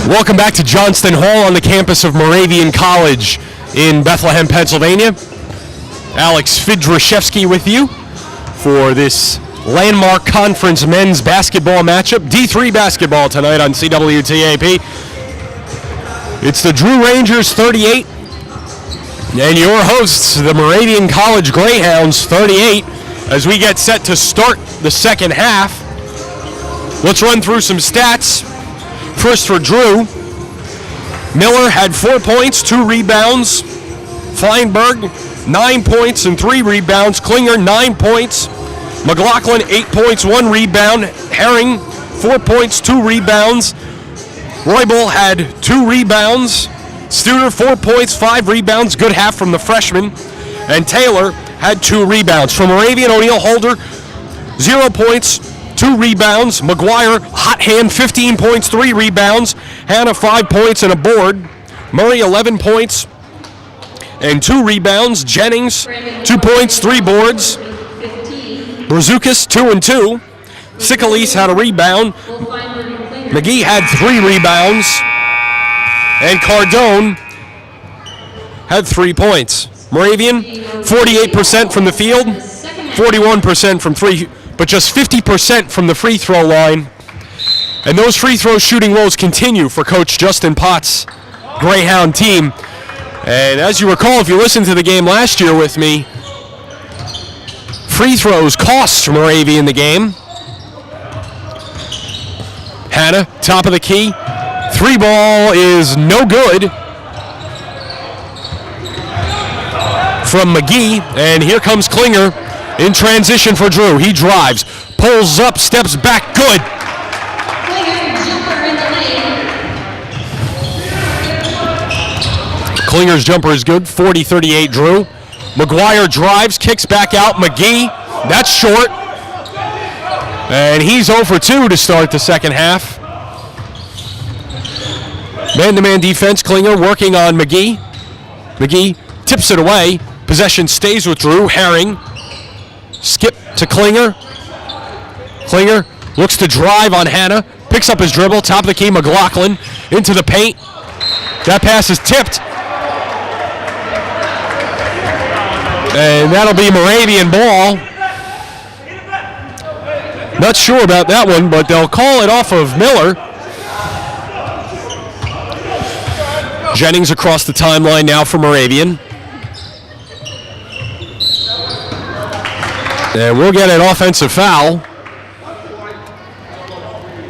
Welcome back to Johnston Hall on the campus of Moravian College in Bethlehem, Pennsylvania. Alex Fydryszewski with you for this landmark conference men's basketball matchup. D3 basketball tonight on CWTAP. It's the Drew Rangers 38 and your hosts, the Moravian College Greyhounds 38, as we get set to start the second half. Let's run through some stats. First for Drew, Miller had 4 points, 2 rebounds. Feinberg, 9 points and 3 rebounds. Klinger, 9 points. McLaughlin, 8 points, 1 rebound. Herring, 4 points, 2 rebounds. Roybal had 2 rebounds. Studer, 4 points, 5 rebounds. Good half from the freshman. And Taylor had 2 rebounds. From Moravian, O'Neill Holder, 0 points, 2 rebounds. McGuire, hot hand, 15 points, 3 rebounds. Hannah, 5 points and a board. Murray, 11 points and 2 rebounds. Jennings, 2 points, 3 boards. Brazukas, 2 and 2. Sicalis had a rebound. McGee had 3 rebounds. And Cardone had 3 points. Moravian, 48% from the field, 41% from three, but just 50% from the free throw line. And those free throw shooting woes continue for Coach Justin Pott's Greyhound team. And as you recall, if you listened to the game last year with me, free throws cost Moravian the game. Hannah, top of the key. 3 ball is no good from McGee. And here comes Klinger in transition for Drew. He drives, pulls up, steps back, good. Klinger's jumper is good, 40-38 Drew. McGuire drives, kicks back out, McGee, that's short. And he's 0 for 2 to start the second half. Man-to-man defense, Klinger working on McGee. McGee tips it away, possession stays with Drew. Herring, skip to Klinger. Klinger looks to drive on Hannah, picks up his dribble, top of the key, McLaughlin into the paint. That pass is tipped. And that'll be Moravian ball. Not sure about that one, but they'll call it off of Miller. Jennings across the timeline now for Moravian. And we'll get an offensive foul.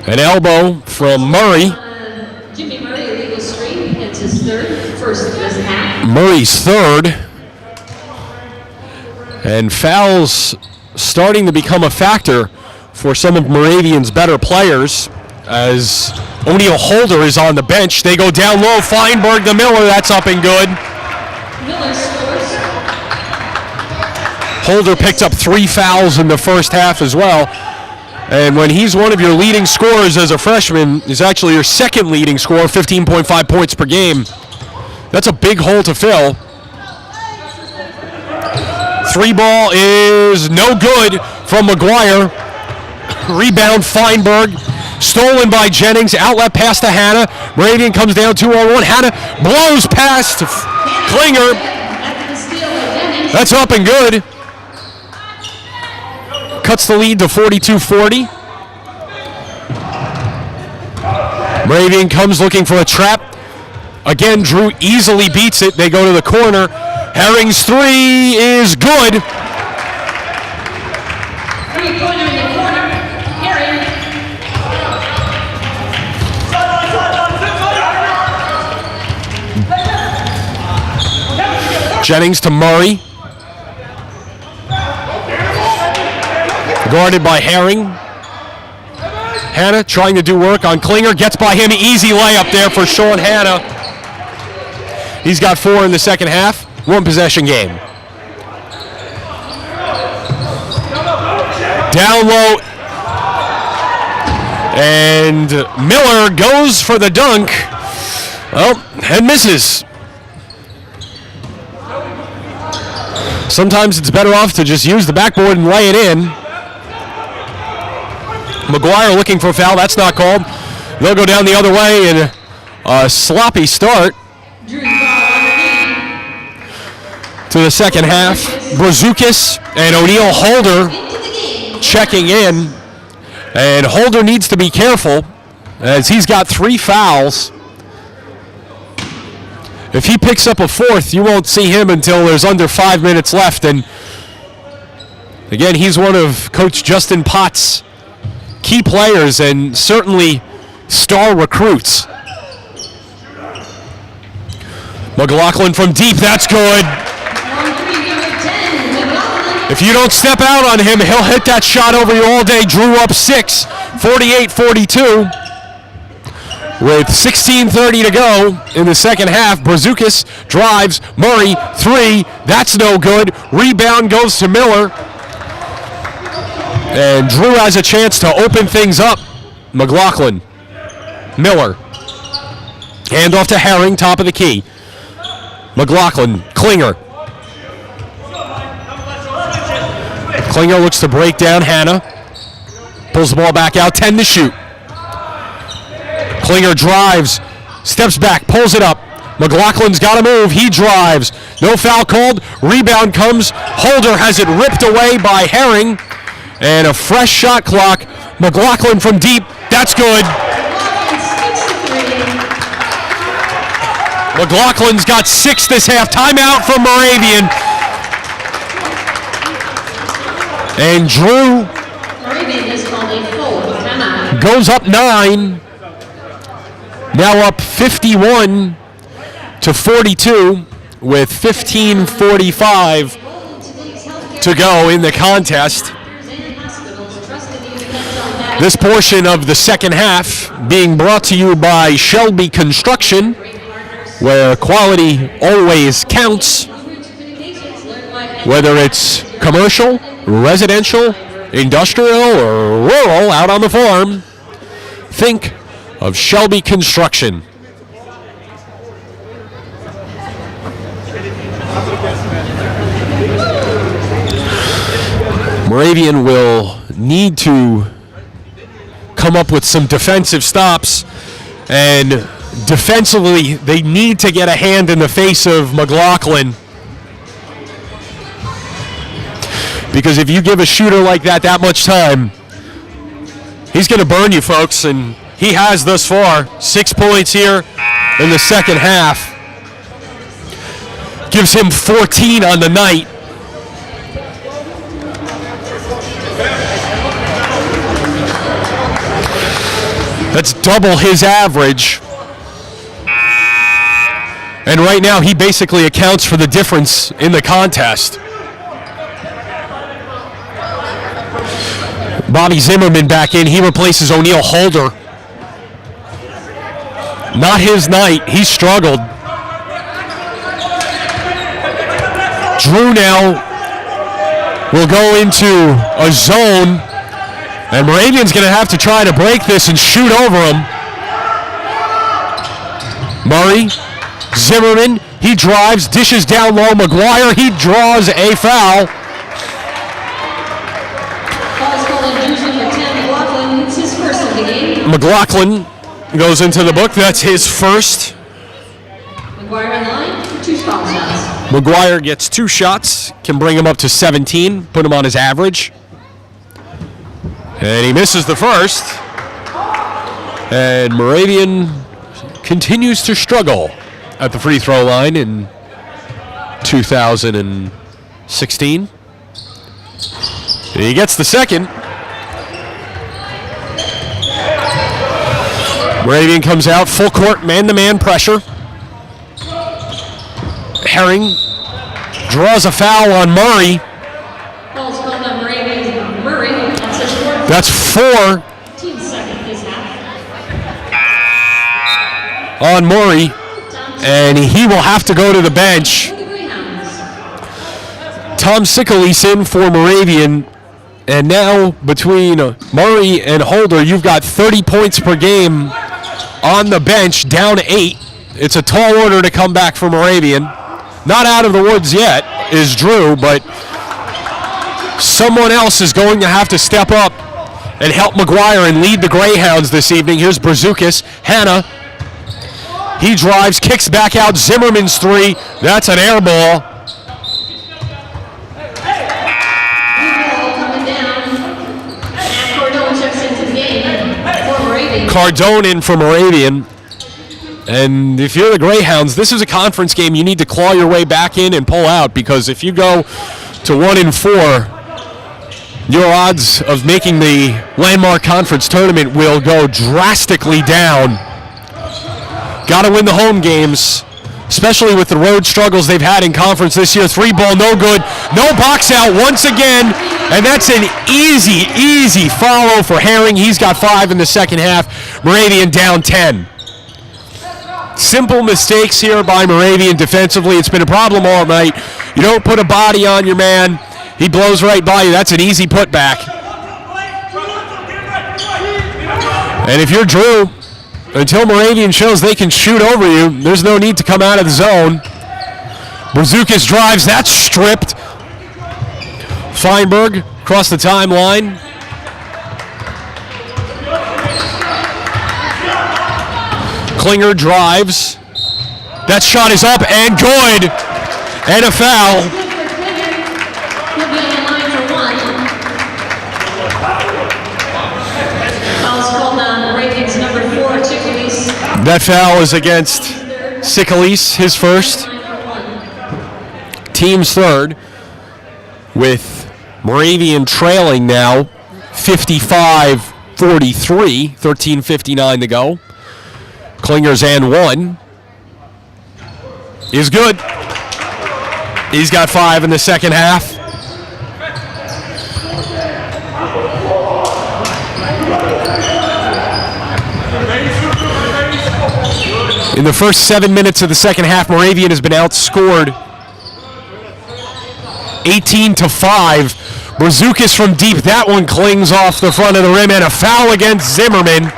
An elbow from Murray. Jimmy Murray, illegal streak. It's his first of this half. Murray's third. And fouls starting to become a factor for some of Moravian's better players as O'Neill Holder is on the bench. They go down low. Feinberg to Miller. That's up and good. Miller scores. Holder picked up 3 fouls in the first half as well. And when he's one of your leading scorers as a freshman, he's actually your second leading scorer, 15.5 points per game. That's a big hole to fill. 3 ball is no good from McGuire. Rebound Feinberg. Stolen by Jennings. Outlet pass to Hannah. Moravian comes down 2-on-1. Hannah blows past Klinger. That's up and good. Cuts the lead to 42-40. Moravian comes looking for a trap. Again, Drew easily beats it. They go to the corner. Herring's 3 is good. Jennings to Murray. Guarded by Herring. Hannah trying to do work on Klinger. Gets by him. Easy layup there for Sean Hannah. He's got 4 in the second half. 1 possession game. Down low. And Miller goes for the dunk. Oh, and misses. Sometimes it's better off to just use the backboard and lay it in. McGuire looking for a foul. That's not called. They'll go down the other way, and A sloppy start Drew's ball underneath. to the second half. Fydryszewski and O'Neal Holder Into the game. checking in. And Holder needs to be careful as he's got 3 fouls. If he picks up a 4th, you won't see him until there's under 5 minutes left. And again, he's one of Coach Justin Pott's key players and certainly star recruits. McLaughlin from deep, that's good. On 3, number 10, McLaughlin. If you don't step out on him, he'll hit that shot over you all day. Drew up 6, 48-42. With 16:30 to go in the second half, Fydryszewski drives, Murray, 3, that's no good. Rebound goes to Miller. And Drew has a chance to open things up. McLaughlin, Miller. Hand off to Herring, top of the key. McLaughlin, Klinger. Klinger looks to break down Hannah. Pulls the ball back out, 10 to shoot. Klinger drives, steps back, pulls it up. McLaughlin's got to move, he drives. No foul called, rebound comes. Holder has it ripped away by Herring. And a fresh shot clock. McLaughlin from deep, that's good. McLaughlin 6 to 3. McLaughlin's got 6 this half. Timeout from Moravian. And Drew Moravian has called a full timeout. goes up 9. Now up 51-42 with 15:45 to go in the contest. This portion of the second half being brought to you by Shelby Construction, where quality always counts, whether it's commercial, residential, industrial, or rural out on the farm. Think of Shelby Construction. Moravian will need to come up with some defensive stops, and defensively they need to get a hand in the face of McLaughlin, because if you give a shooter like that much time, he's going to burn you, folks, and he has thus far. 6 points here in the second half. Gives him 14 on the night. That's double his average. And right now he basically accounts for the difference in the contest. Bobby Zimmerman back in. He replaces O'Neal Holder. Not his night. He struggled. Drew now will go into a zone, and Moravian's going to have to try to break this and shoot over him. Murray, Zimmerman, he drives, dishes down low. McGuire, he draws a foul. Foul's called on Drew's number 10, McLaughlin. It's his first of the game. McLaughlin goes into the book. That's his first. McGuire on the line for 2 foul shots. McGuire gets 2 shots, can bring him up to 17, put him on his average. And he misses the first. And Moravian continues to struggle at the free throw line in 2016. He gets the second. Moravian comes out, full court, man-to-man pressure. Herring draws a foul on Murray. Foul's called on Moravian. Murray, that's his fourth. That's 4 Team second this half. on Murray, and he will have to go to the bench. For the Greyhounds. Tom Sickley's in for Moravian, and now between Murray and Holder, you've got 30 points per game on the bench, down 8. It's a tall order to come back for Moravian. Not out of the woods yet is Drew, but someone else is going to have to step up and help McGuire and lead the Greyhounds this evening. Here's Fydryszewski, Hannah. He drives, kicks back out. Zimmerman's three. That's an air ball. Cardone in for Moravian. And if you're the Greyhounds, this is a conference game you need to claw your way back in and pull out, because if you go to 1-4, your odds of making the Landmark Conference tournament will go drastically down. Got to win the home games, especially with the road struggles they've had in conference this year. 3-ball, no good. No box out once again, and that's an easy follow for Herring. He's got 5 in the second half. Moravian down 10. Simple mistakes here by Moravian defensively. It's been a problem all night. You don't put a body on your man. He blows right by you. That's an easy putback. And if you're Drew, until Moravian shows they can shoot over you, there's no need to come out of the zone. Brzukis drives. That's stripped. Feinberg across the timeline. Klinger drives. That shot is up and good. And a foul. That foul is against Sikalis, his first. Team's third, with Moravian trailing now 55-43, 13:59 to go. Klinger's and one is good. He's got 5 in the second half. In the first 7 minutes of the second half, Moravian has been outscored 18-5. Brzukis from deep. That one clings off the front of the rim, and a foul against Zimmerman.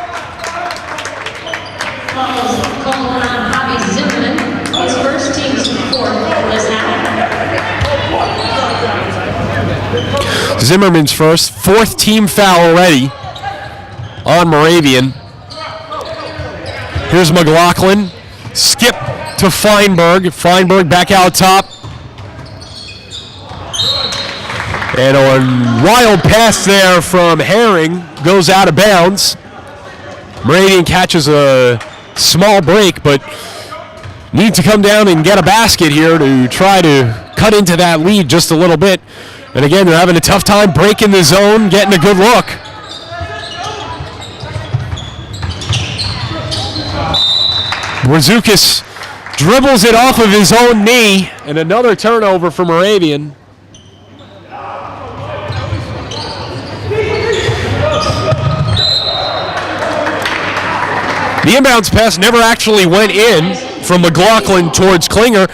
Zimmerman's first, 4th team foul already on Moravian. Here's McLaughlin. Skip to Feinberg. Feinberg back out top. And a wild pass there from Herring goes out of bounds. Moravian catches a small break, but need to come down and get a basket here to try to cut into that lead just a little bit. And again, they're having a tough time breaking the zone, getting a good look. Brzukis dribbles it off of his own knee, and another turnover for Moravian. The inbounds pass never actually went in from McLaughlin towards Klinger.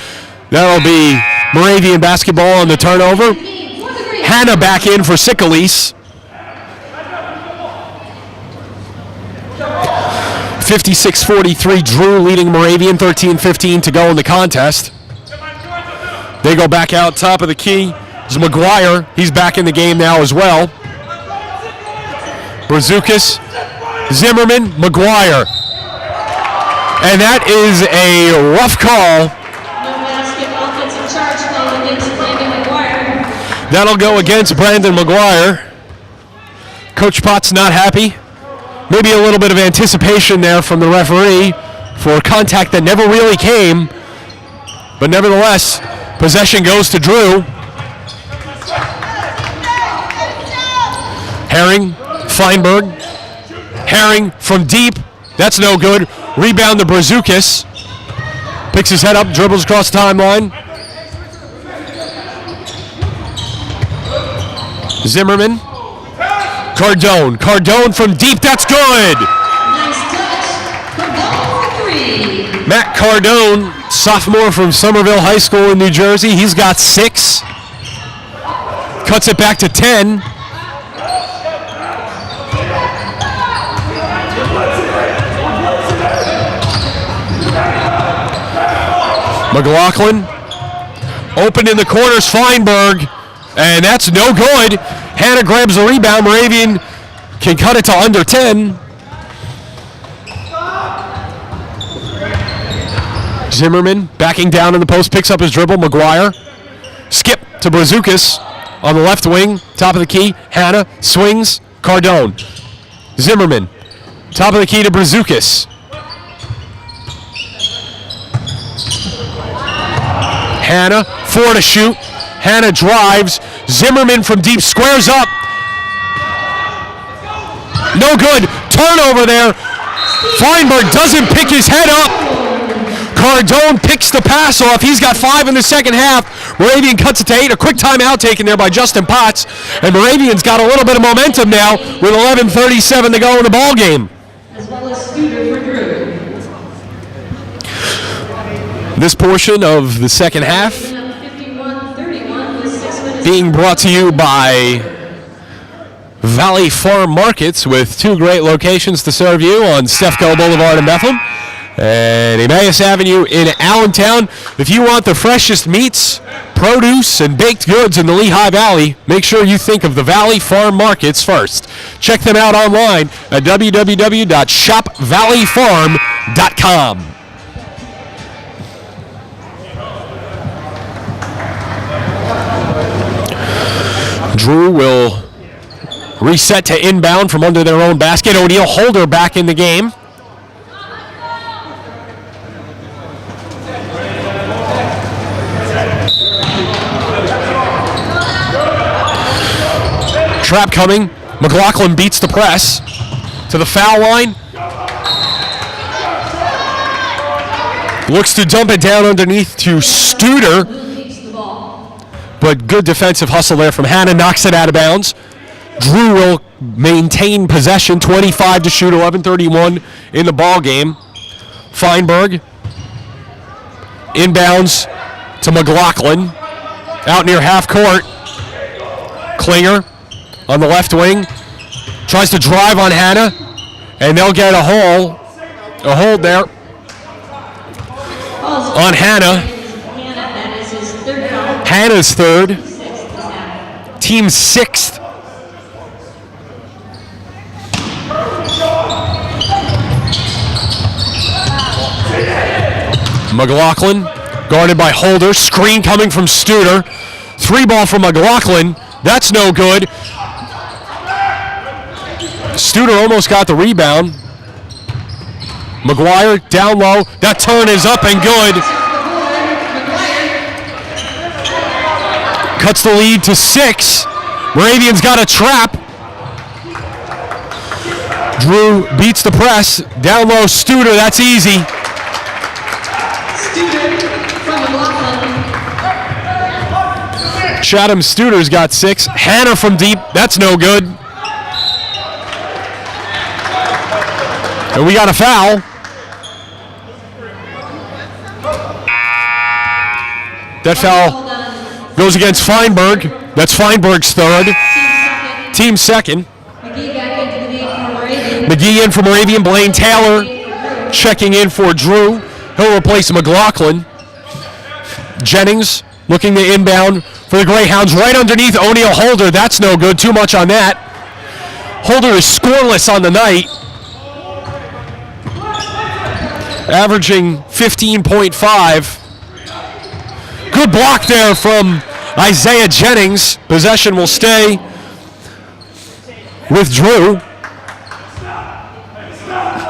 That'll be Moravian basketball on the turnover. Hanna back in for Sikalis. 56-43, Drew leading Moravian, 13-15 to go in the contest. They go back out top of the key. There's McGuire. He's back in the game now as well. Brzukis, Zimmerman, McGuire. And that is a rough call. That'll go against Brandon McGuire. Coach Potts not happy. Maybe a little bit of anticipation there from the referee for contact that never really came. But nevertheless, possession goes to Drew. Herring, Feinberg. Herring from deep. That's no good. Rebound to Brzukis. Picks his head up, dribbles across the timeline. Zimmerman. Cardone. Cardone from deep. That's good. Nice touch. Cardone for 3. Matt Cardone, sophomore from Somerville High School in New Jersey. He's got 6. Cuts it back to 10. McLaughlin. Open in the corners, Feinberg. And that's no good. Hanna grabs the rebound. Moravian can cut it to under 10. Zimmerman backing down in the post, picks up his dribble. McGuire. Skip to Brazukas on the left wing, top of the key. Hanna swings. Cardone. Zimmerman. Top of the key to Brazukas. Hanna, 4 to shoot. Hanna drives. Zimmerman from deep, squares up. No good. Turnover there. Feinberg doesn't pick his head up. Cardone picks the pass off. He's got 5 in the second half. Moravian cuts it to 8. A quick timeout taken there by Justin Potts. And Moravian's got a little bit of momentum now with 11:37 to go in the ball game. As well as Studer for Drew. This portion of the second half 51-31 with 6 minutes. being brought to you by Valley Farm Markets, with 2 great locations to serve you on Stefko Boulevard in Bethlehem and Emmaus Avenue in Allentown. If you want the freshest meats, produce, and baked goods in the Lehigh Valley, make sure you think of the Valley Farm Markets first. Check them out online at www.shopvalleyfarm.com. Drew will reset to inbound from under their own basket. O'Neal Holder back in the game. Trap coming. McLaughlin beats the press to the foul line. Looks to dump it down underneath to Studer. But good defensive hustle there from Hanna. Knocks it out of bounds. Drew will maintain possession. 25 to shoot. 11:31 in the ball game. Feinberg inbounds to McLaughlin. Out near half court. Klinger on the left wing. Tries to drive on Hanna. And they'll get a hold there on Hanna. Hanna's third. Team's 6th. McLaughlin guarded by Holder. Screen coming from Studer. 3 ball from McLaughlin. That's no good. Studer almost got the rebound. McGuire down low. That turn is up and good. Cuts the lead to 6. Moravian's got a trap. Drew beats the press. Down low, Studer. That's easy. Chatham Studer's got 6. Hanna from deep. That's no good. And we got a foul. That foul goes against Feinberg. That's Feinberg's third. Team second. McGee in for Moravian. Blaine Taylor checking in for Drew. He'll replace McLaughlin. Jennings looking to inbound for the Greyhounds. Right underneath O'Neal Holder. That's no good. Too much on that. Holder is scoreless on the night, averaging 15.5. Good block there from Isaiah Jennings. Possession will stay with Drew.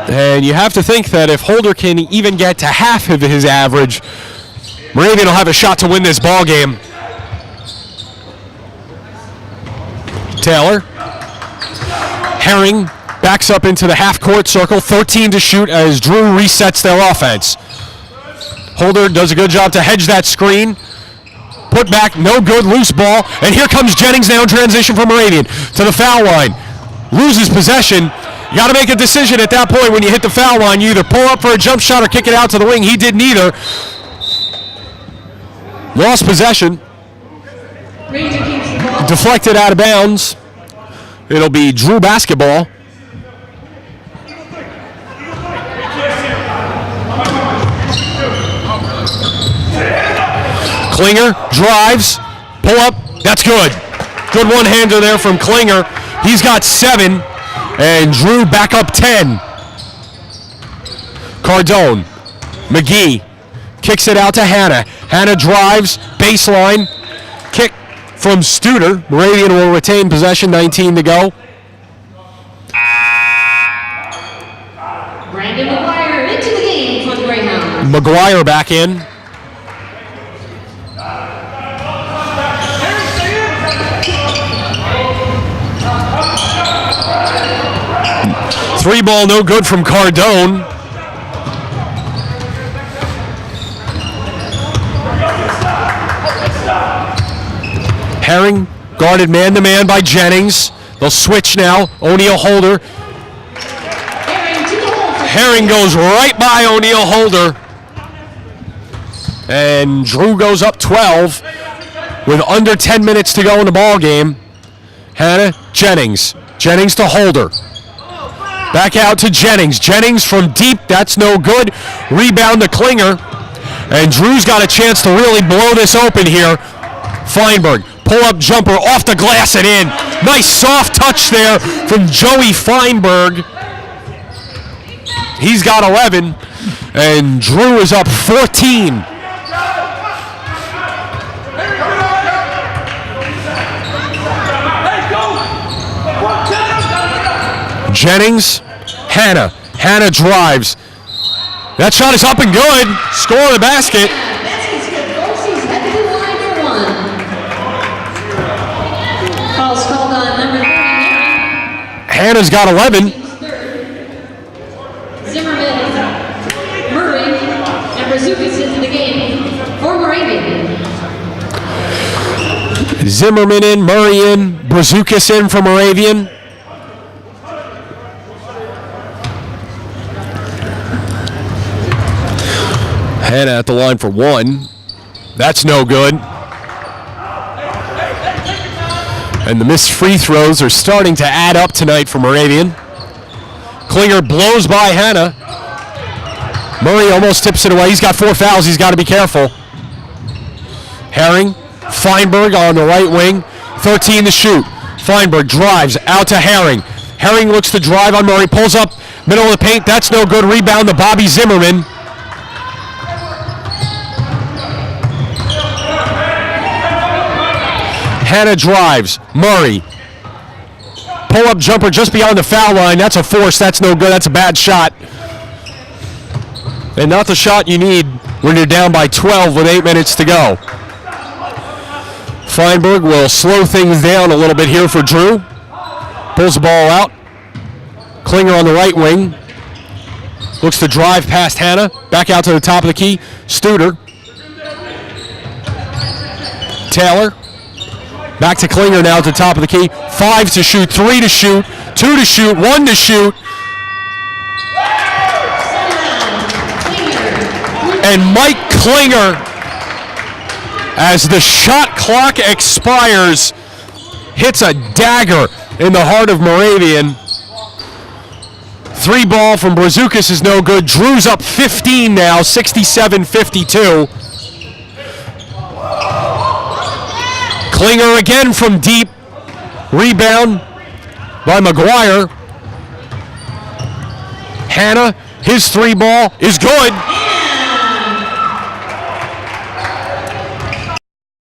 And you have to think that if Holder can even get to half of his average, Moravian will have a shot to win this ball game. Taylor. Herring backs up into the half-court circle. 13 to shoot as Drew resets their offense. Holder does a good job to hedge that screen. Put back, no good, loose ball. And here comes Jennings now in transition from Moravian to the foul line. Loses possession. You got to make a decision at that point when you hit the foul line. You either pull up for a jump shot or kick it out to the wing. He did neither. Lost possession. Deflected out of bounds. It'll be Drew basketball. Klinger drives, pull up, that's good. Good one-hander there from Klinger. He's got 7, and Drew back up 10. Cardone, McGee, Kicks it out to Hannah. Hannah drives, baseline. Kick from Studer. Moravian will retain possession, 19 to go. Brandon McGuire into the game for the Greyhounds. McGuire back in. Three ball, no good from Cardone. Herring guarded man-to-man by Jennings. They'll switch now. O'Neal Holder. Herring goes right by O'Neal Holder. And Drew goes up 12 with under 10 minutes to go in the ball game. Hannah, Jennings. Jennings to Holder. Back out to Jennings. Jennings from deep, that's no good. Rebound to Klinger. And Drew's got a chance to really blow this open here. Feinberg, pull-up jumper off the glass and in. Nice soft touch there from Joey Feinberg. He's got 11, and Drew is up 14. Jennings, Hannah. Hannah drives. That shot is up and good. Score the basket. Calls called on number 3. Hannah's got 11. Zimmerman, Murray, and Brazukis into the game for Moravian. Zimmerman in, Murray in, Brazukis in for Moravian. Hannah at the line for one. That's no good. And the missed free throws are starting to add up tonight for Moravian. Klinger blows by Hannah. Murray almost tips it away. He's got 4 fouls. He's got to be careful. Herring, Feinberg on the right wing. 13 to shoot. Feinberg drives out to Herring. Herring looks to drive on Murray. Pulls up middle of the paint. That's no good. Rebound to Bobby Zimmerman. Hannah drives. Murray. Pull-up jumper just beyond the foul line. That's a force. That's no good. That's a bad shot. And not the shot you need when you're down by 12 with 8 minutes to go. Feinberg will slow things down a little bit here for Drew. Pulls the ball out. Klinger on the right wing. Looks to drive past Hannah. Back out to the top of the key. Studer. Taylor. Back to Klinger now at the top of the key. 5 to shoot, 3 to shoot, 2 to shoot, 1 to shoot. And Mike Klinger, as the shot clock expires, hits a dagger in the heart of Moravian. 3 ball from Brazukis is no good. Drew's up 15 now, 67-52. Klinger again from deep. Rebound by McGuire. Hannah, his 3 ball is good.